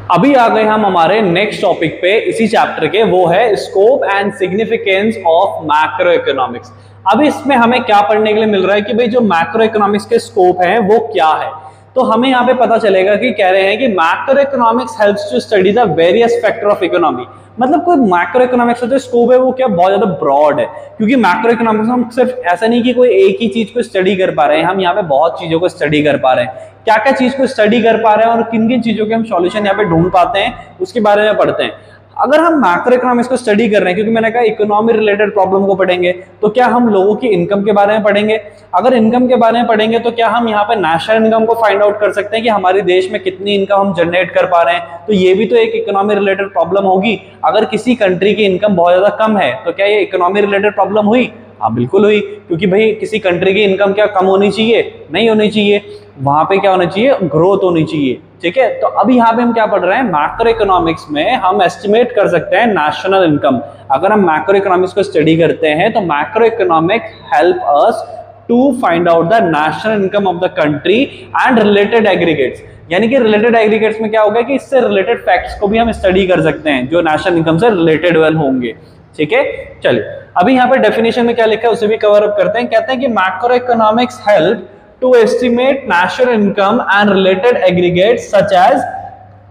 अभी आ गए हम हमारे नेक्स्ट टॉपिक पे इसी चैप्टर के, वो है scope and significance of macro economics. अभी इसमें हमें क्या पढ़ने के लिए मिल रहा है कि भाई जो मैक्रो इकोनॉमिक्स के स्कोप हैं वो क्या है। तो हमें यहाँ पे पता चलेगा कि कह रहे हैं कि macroeconomics helps to study the various factor of economy. मतलब कोई मैक्रो इकोनॉमिक्स का जो स्कोप है वो क्या बहुत ज्यादा ब्रॉड है, क्योंकि मैक्रो इकोनॉमिक्स में हम सिर्फ ऐसा नहीं कि कोई एक ही चीज को स्टडी कर पा रहे हैं, हम यहाँ पे बहुत चीजों को स्टडी कर पा रहे हैं। क्या क्या चीज को स्टडी कर पा रहे हैं और किन किन चीजों के हम सॉल्यूशन यहाँ पे ढूंढ पाते हैं उसके बारे में पढ़ते हैं। अगर हम मैक्रो इकोनॉमिक्स को स्टडी कर रहे हैं, क्योंकि मैंने कहा इकोनॉमी रिलेटेड प्रॉब्लम को पढ़ेंगे, तो क्या हम लोगों की इनकम के बारे में पढ़ेंगे। अगर इनकम के बारे में पढ़ेंगे तो क्या हम यहाँ पे नेशनल इनकम को फाइंड आउट कर सकते हैं कि हमारे देश में कितनी इनकम हम जनरेट कर पा रहे हैं। तो ये भी तो एक इकोनॉमी रिलेटेड प्रॉब्लम होगी। अगर किसी कंट्री की इनकम बहुत ज्यादा कम है तो क्या ये इकोनॉमी रिलेटेड प्रॉब्लम हुई? हाँ बिल्कुल हुई, क्योंकि भाई किसी कंट्री की इनकम क्या कम होनी चाहिए? नहीं होनी चाहिए, वहां पे क्या होना चाहिए? ग्रोथ होनी चाहिए। ठीक है, तो अभी यहाँ पे हम क्या पढ़ रहे हैं, मैक्रो इकोनॉमिक्स में हम एस्टिमेट कर सकते हैं नेशनल इनकम। अगर हम मैक्रो इकोनॉमिक्स को स्टडी करते हैं तो macroeconomics help us to find out the national income of the country and related aggregates. यानी कि रिलेटेड एग्रीगेट्स में क्या होगा कि इससे रिलेटेड फैक्ट्स को भी हम स्टडी कर सकते हैं जो नेशनल इनकम से रिलेटेड वेल होंगे। ठीक है, चलिए अभी यहाँ पे डेफिनेशन में क्या लिखा है उसे भी कवर अप करते हैं। कहते हैं कि macroeconomics help to estimate national income and related aggregates such as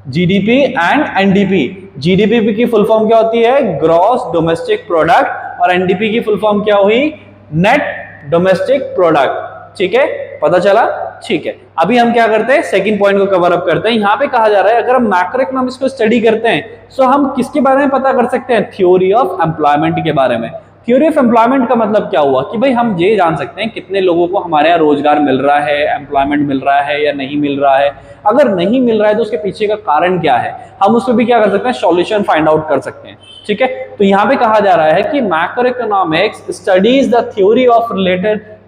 GDP and NDP। GDP की फुल फॉर्म क्या होती है? ग्रॉस डोमेस्टिक प्रोडक्ट, और NDP की फुल फॉर्म क्या हुई? Net domestic product. ठीक है, पता चला? ठीक है, अभी हम क्या करते हैं, सेकंड पॉइंट को कवर अप करते हैं। यहाँ पे कहा जा रहा है अगर हम मैक्रो इकोनॉमिक्स को स्टडी करते हैं तो हम किसके बारे में पता कर सकते हैं? थ्योरी ऑफ एम्प्लॉयमेंट के बारे में। थ्योरी ऑफ एम्प्लॉयमेंट का मतलब क्या हुआ कि भाई हम ये जान सकते हैं कितने लोगों को हमारे यहाँ रोजगार मिल रहा है, एम्प्लॉयमेंट मिल रहा है या नहीं मिल रहा है। अगर नहीं मिल रहा है तो उसके पीछे का कारण क्या है, हम उस पर भी क्या कर सकते हैं? सॉल्यूशन फाइंड आउट कर सकते हैं। ठीक है, तो यहाँ पे कहा जा रहा है कि macroeconomics studies the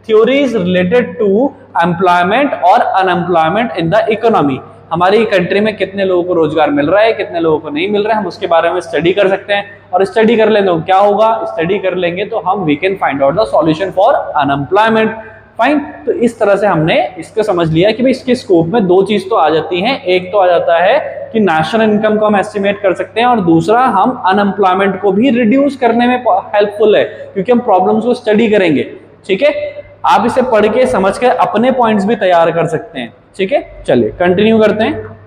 theories related to employment और अनएम्प्लॉयमेंट इन द इकोनॉमी। हमारी कंट्री में कितने लोगों को रोजगार मिल रहा है, कितने लोगों को नहीं मिल रहा है, हम उसके बारे में स्टडी कर सकते हैं। और स्टडी कर लेंगे तो क्या होगा? स्टडी कर लेंगे तो हम we can find out the solution for unemployment. Fine, तो इस तरह से हमने इसको समझ लिया कि भाई इसके स्कोप में दो चीज तो आ जाती हैं। एक तो आ जाता है कि नेशनल इनकम को हम एस्टिमेट कर सकते हैं, और दूसरा हम अनएम्प्लॉयमेंट को भी रिड्यूस करने में हेल्पफुल है, क्योंकि हम प्रॉब्लम्स को स्टडी करेंगे। ठीक है, आप इसे पढ़ के समझ के अपने पॉइंट्स भी तैयार कर सकते हैं। ठीक है, चलिए कंटिन्यू करते हैं।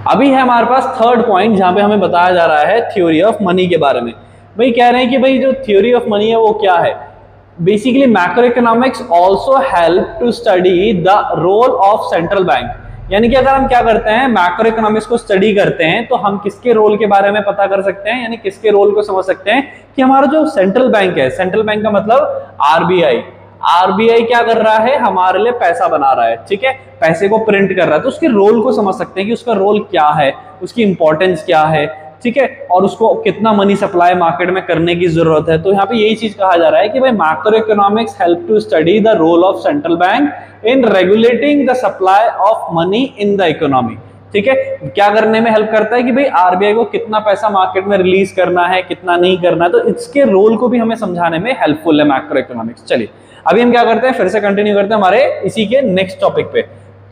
अभी है हमारे पास थर्ड पॉइंट जहां पे हमें बताया जा रहा है थ्योरी ऑफ मनी के बारे में। भाई कह रहे हैं कि भाई जो थ्योरी ऑफ मनी है वो क्या है। Basically macroeconomics also help to study the role of central bank. यानी कि अगर हम क्या करते हैं, मैक्रो इकोनॉमिक्स को स्टडी करते हैं तो हम किसके रोल के बारे में पता कर सकते हैं, यानी किसके रोल को समझ सकते हैं कि हमारा जो सेंट्रल बैंक है, सेंट्रल बैंक का मतलब आरबीआई। आरबीआई क्या कर रहा है? हमारे लिए पैसा बना रहा है। ठीक है, पैसे को प्रिंट कर रहा है, तो उसके रोल को समझ सकते हैं कि उसका रोल क्या है, उसकी इंपॉर्टेंस क्या है। ठीक है, और उसको कितना मनी सप्लाई मार्केट में करने की जरूरत है। तो यहाँ पे यही चीज कहा जा रहा है कि भाई macroeconomics help to study the role of central bank in regulating the supply of money in the economy. ठीक है, क्या करने में हेल्प करता है कि भाई आरबीआई को कितना पैसा मार्केट में रिलीज करना है, कितना नहीं करना है, तो इसके रोल को भी हमें समझाने में हेल्पफुल है मैक्रो इकोनॉमिक्स। चलिए अभी हम क्या करते हैं, फिर से कंटिन्यू करते हैं हमारे इसी के नेक्स्ट टॉपिक पे।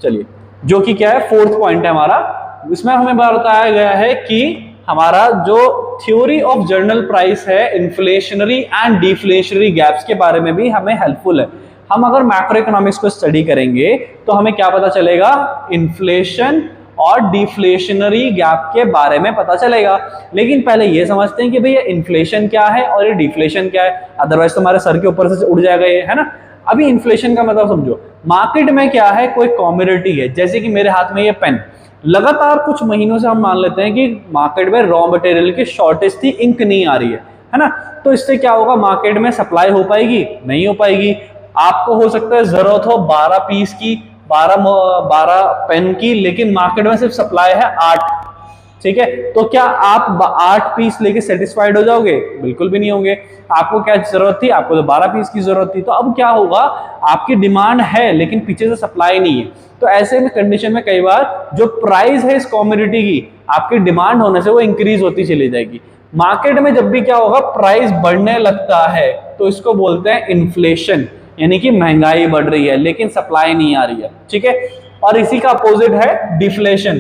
चलिए, जो कि क्या है, फोर्थ पॉइंट है हमारा। इसमें हमें बताया गया है कि हमारा जो थ्योरी ऑफ जनरल प्राइस है, इन्फ्लेशनरी एंड डिफ्लेशनरी गैप्स के बारे में भी हमें हेल्पफुल है। हम अगर मैक्रो इकोनॉमिक्स को स्टडी करेंगे तो हमें क्या पता चलेगा? इन्फ्लेशन और डिफ्लेशनरी गैप के बारे में पता चलेगा। लेकिन पहले ये समझते हैं कि भाई ये इन्फ्लेशन क्या है और ये डिफ्लेशन क्या है, अदरवाइज तो हमारे सर के ऊपर से उड़ जाएगा ये, है ना। अभी इन्फ्लेशन का मतलब समझो, मार्केट में क्या है, कोई कमोडिटी है, जैसे कि मेरे हाथ में ये पेन, लगातार कुछ महीनों से हम मान लेते हैं कि मार्केट में रॉ मटेरियल की शॉर्टेज थी, इंक नहीं आ रही है ना। तो इससे क्या होगा, मार्केट में सप्लाई हो पाएगी? नहीं हो पाएगी। आपको हो सकता है जरूरत हो 12 पीस की, 12 पेन की, लेकिन मार्केट में सिर्फ सप्लाई है 8। ठीक है, तो क्या आप 8 पीस लेके सेटिस्फाइड हो जाओगे? बिल्कुल भी नहीं होंगे। आपको क्या जरूरत थी? आपको तो 12 पीस की जरूरत थी। तो अब क्या होगा, आपकी डिमांड है लेकिन पीछे से सप्लाई नहीं है। तो ऐसे में कंडीशन में कई बार जो प्राइस है इस कमोडिटी की, आपकी डिमांड होने से वो इंक्रीज होती चली जाएगी। मार्केट में जब भी क्या होगा, प्राइस बढ़ने लगता है तो इसको बोलते हैं इन्फ्लेशन, यानी कि महंगाई बढ़ रही है लेकिन सप्लाई नहीं आ रही है। ठीक है, और इसी का अपोजिट है डिफ्लेशन,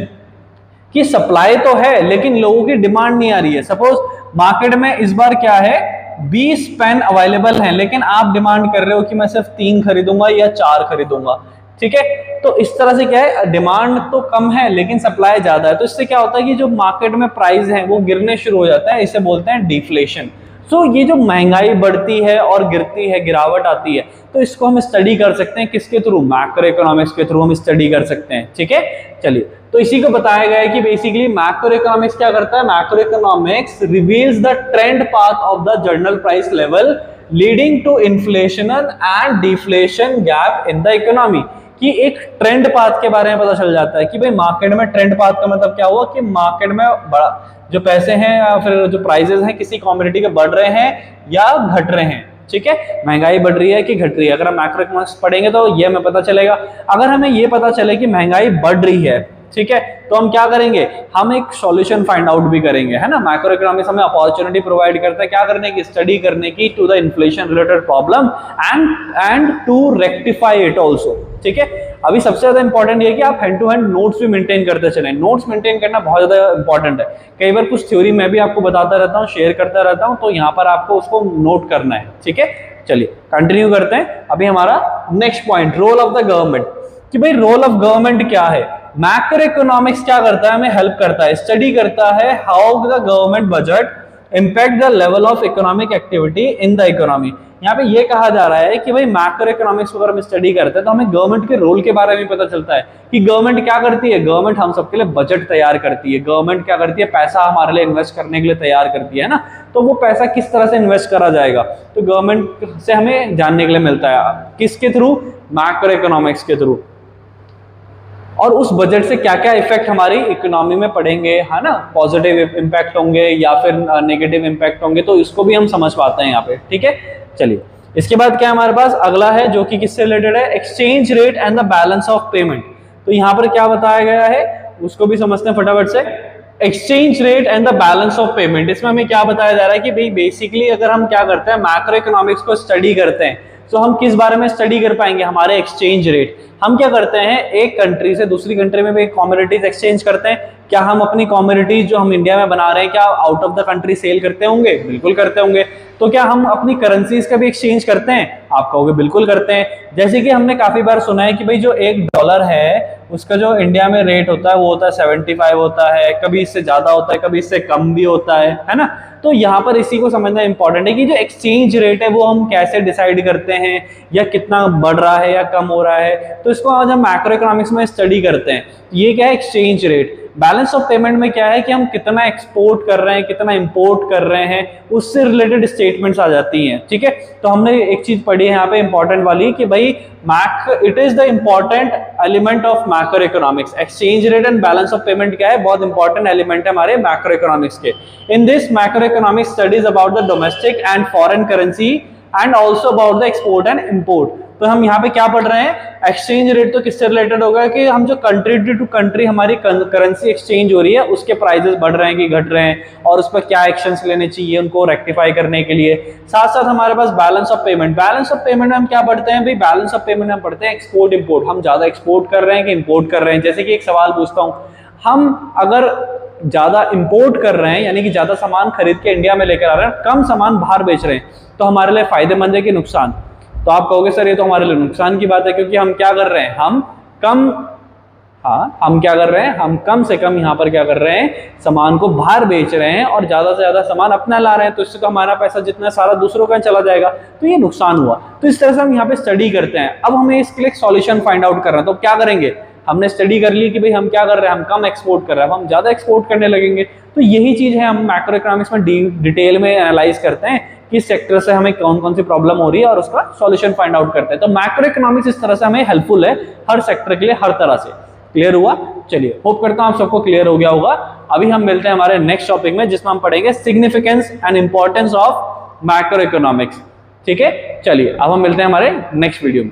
कि सप्लाई तो है लेकिन लोगों की डिमांड नहीं आ रही है। सपोज मार्केट में इस बार क्या है, 20 पेन अवेलेबल हैं, लेकिन आप डिमांड कर रहे हो कि मैं सिर्फ 3 खरीदूंगा या 4 खरीदूंगा, ठीक है। तो इस तरह से क्या है, डिमांड तो कम है लेकिन सप्लाई ज्यादा है, तो इससे क्या होता है कि जो मार्केट में प्राइस है वो गिरने शुरू हो जाता है, इसे बोलते हैं डिफ्लेशन। सो ये जो महंगाई बढ़ती है और गिरती है, गिरावट आती है, तो इसको हम स्टडी कर सकते हैं किसके थ्रू, मैक्रो इकोनॉमिक्स के थ्रू हम स्टडी कर सकते हैं, ठीक है। चलिए, तो इसी को बताया गया है कि बेसिकली मैक्रो इकोनॉमिक्स क्या करता है, macroeconomics reveals the trend path of the general price level leading to inflation and deflation gap in the economy, कि एक ट्रेंड पाथ के बारे में पता चल जाता है कि भाई मार्केट में ट्रेंड पाथ का मतलब क्या हुआ, कि मार्केट में बड़ा जो पैसे हैं या फिर जो प्राइसेस हैं किसी कमोडिटी के बढ़ रहे हैं या घट रहे हैं, ठीक है। महंगाई बढ़ रही है कि घट रही है, अगर हम मैक्रो इकोनॉमिक्स पढ़ेंगे तो ये हमें पता चलेगा। अगर हमें ये पता चले कि महंगाई बढ़ रही है, ठीक है, तो हम क्या करेंगे, हम एक सॉल्यूशन फाइंड आउट भी करेंगे, है ना। मैक्रो इकोनॉमिक्स हमें अपॉर्चुनिटी प्रोवाइड करता है क्या करने की, स्टडी करने की, to the inflation related problem and to rectify it also, ठीक है। अभी सबसे ज्यादा इंपॉर्टेंट ये कि आप हैंड टू हैंड नोट्स भी मेंटेन करते चलें, नोट्स मेंटेन करना बहुत ज्यादा इंपॉर्टेंट है। कई बार कुछ थ्योरी मैं भी आपको बताता रहता हूँ, शेयर करता रहता हूँ, तो यहाँ पर आपको उसको नोट करना है, ठीक है। चलिए कंटिन्यू करते हैं। अभी हमारा next point, role of the government, कि भाई रोल ऑफ गवर्नमेंट क्या है। मैक्रो इकोनॉमिक्स क्या करता है, हमें हेल्प करता है, स्टडी करता है how the government budget impact the level of economic activity in the economy. यहाँ पे ये कहा जा रहा है कि भाई मैक्रो इकोनॉमिक्स को अगर हम स्टडी करते हैं तो हमें गवर्नमेंट के रोल के बारे में पता चलता है कि गवर्नमेंट क्या करती है। गवर्नमेंट हम सबके लिए बजट तैयार करती है, गवर्नमेंट क्या करती है, पैसा हमारे लिए इन्वेस्ट करने के लिए तैयार करती है ना। तो वो पैसा किस तरह से इन्वेस्ट करा जाएगा, तो गवर्नमेंट से हमें जानने के लिए मिलता है, किसके थ्रू, मैक्रो इकोनॉमिक्स के थ्रू। और उस बजट से क्या क्या इफेक्ट हमारी इकोनॉमी में पड़ेंगे, है ना, पॉजिटिव इम्पैक्ट होंगे या फिर नेगेटिव इम्पैक्ट होंगे, तो इसको भी हम समझ पाते हैं यहाँ पे, ठीक है। चलिए, इसके बाद क्या हमारे पास अगला है जो कि किससे रिलेटेड है, exchange rate and the balance of payment. तो यहाँ पर क्या बताया गया है उसको भी समझते हैं फटाफट से। Exchange rate and the balance of payment, इसमें हमें क्या बताया जा रहा है कि भाई बेसिकली अगर हम क्या करते हैं, मैक्रो इकोनॉमिक्स को स्टडी करते हैं, तो हम किस बारे में स्टडी कर पाएंगे, हमारे एक्सचेंज रेट। हम क्या करते हैं, एक कंट्री से दूसरी कंट्री में भी कमोडिटीज एक्सचेंज करते हैं। क्या हम अपनी कमोडिटीज जो हम इंडिया में बना रहे हैं क्या out of the country sell करते होंगे, बिल्कुल करते होंगे। तो क्या हम अपनी करेंसीज का भी एक्सचेंज करते हैं, आप कहोगे बिल्कुल करते हैं। जैसे कि हमने काफी बार सुना है कि भाई जो $1 है उसका जो इंडिया में रेट होता है वो होता है 75 होता है, कभी इससे ज्यादा होता है, कभी इससे कम भी होता है ना। तो यहाँ पर इसी को समझना इंपॉर्टेंट है कि जो एक्सचेंज रेट है वो हम कैसे डिसाइड करते हैं, या कितना बढ़ रहा है या कम हो रहा है। तो इसको आज हम मैक्रो इकोनॉमिक्स में स्टडी करते हैं। ये क्या है, exchange rate. Balance of payment में क्या है कि हम कितना एक्सपोर्ट कर रहे हैं, कितना इंपोर्ट कर रहे हैं, उससे रिलेटेड स्टेटमेंट्स आ जाती हैं, ठीक है। तो हमने एक चीज पढ़ी है यहाँ पे इंपॉर्टेंट वाली कि भाई it is the important element of macro economics. Exchange rate and balance of payment क्या है, बहुत इंपॉर्टेंट एलिमेंट है हमारे मैक्रो इकोनॉमिक्स के। In this macro economics studies about the domestic and foreign currency and also about the export and import. तो हम यहाँ पे क्या पढ़ रहे हैं, एक्सचेंज रेट तो किससे रिलेटेड होगा कि हम जो कंट्री टू कंट्री हमारी करेंसी एक्सचेंज हो रही है उसके प्राइसेस बढ़ रहे हैं कि घट रहे हैं, और उस पर क्या एक्शंस लेने चाहिए उनको रेक्टिफाई करने के लिए। साथ साथ हमारे पास balance of payment. Balance of payment में हम क्या पढ़ते हैं भाई, बैलेंस ऑफ पेमेंट में पढ़ते हैं एक्सपोर्ट इंपोर्ट। हम ज्यादा एक्सपोर्ट कर रहे हैं कि इंपोर्ट कर रहे हैं। जैसे कि एक सवाल पूछता हूँ, हम अगर ज्यादा इंपोर्ट कर रहे हैं यानी कि ज्यादा सामान खरीद के इंडिया में लेकर आ रहे हैं, कम सामान बाहर बेच रहे हैं, तो हमारे लिए फायदेमंद है कि नुकसान। तो आप कहोगे सर ये तो हमारे लिए नुकसान की बात है, क्योंकि हम क्या कर रहे हैं, हम क्या कर रहे हैं, हम कम से कम यहाँ पर क्या कर रहे हैं, सामान को बाहर बेच रहे हैं और ज्यादा से ज्यादा सामान अपना ला रहे हैं। तो इससे तो हमारा पैसा जितना सारा दूसरों का चला जाएगा, तो ये नुकसान हुआ। तो इस तरह से हम यहाँ पे स्टडी करते हैं। अब हमें इसके लिए सॉल्यूशन फाइंड आउट करना है, तो क्या करेंगे, हमने स्टडी कर ली कि भाई हम क्या कर रहे हैं, हम कम एक्सपोर्ट कर रहे हैं, हम ज्यादा एक्सपोर्ट करने लगेंगे। तो यही चीज है हम मैक्रो इकोनॉमिक्स में डिटेल में एनालाइज करते हैं किस सेक्टर से हमें कौन कौन सी प्रॉब्लम हो रही है और उसका सॉल्यूशन फाइंड आउट करते हैं। तो मैक्रो इकोनॉमिक्स इस तरह से हमें हेल्पफुल है हर सेक्टर के लिए, हर तरह से। क्लियर हुआ? चलिए, होप करता हूं आप सबको क्लियर हो गया होगा। अभी हम मिलते हैं हमारे नेक्स्ट टॉपिक में जिसमें हम पढ़ेंगे significance and importance of macro economics. ठीक है, चलिए अब हम मिलते हैं हमारे नेक्स्ट वीडियो में।